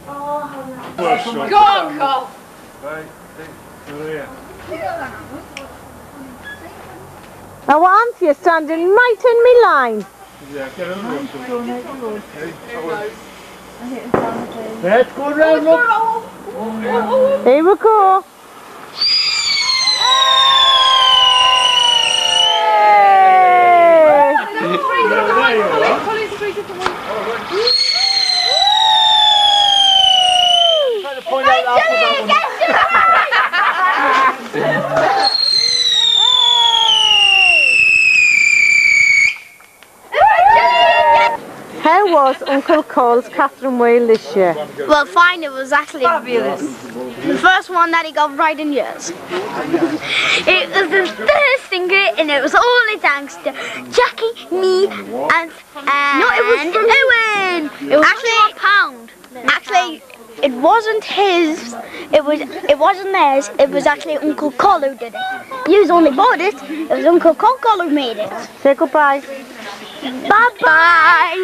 Go on, Cole! Right, over here. Now aren't you standing right in me line? Yeah, get on the road. Let's go round, look. Here we go. How was Uncle Cole's Catherine Whale this year? Well, fine, it was actually fabulous. The first one that he got right in years. It was the first singer, and it was only thanks to Jackie, me, and no, it was Owen. It was actually £1. Actually, it wasn't his. It wasn't theirs. It was actually Uncle Cole who did it. You only bought it. It was Uncle Cole who made it. Say goodbye. Bye bye.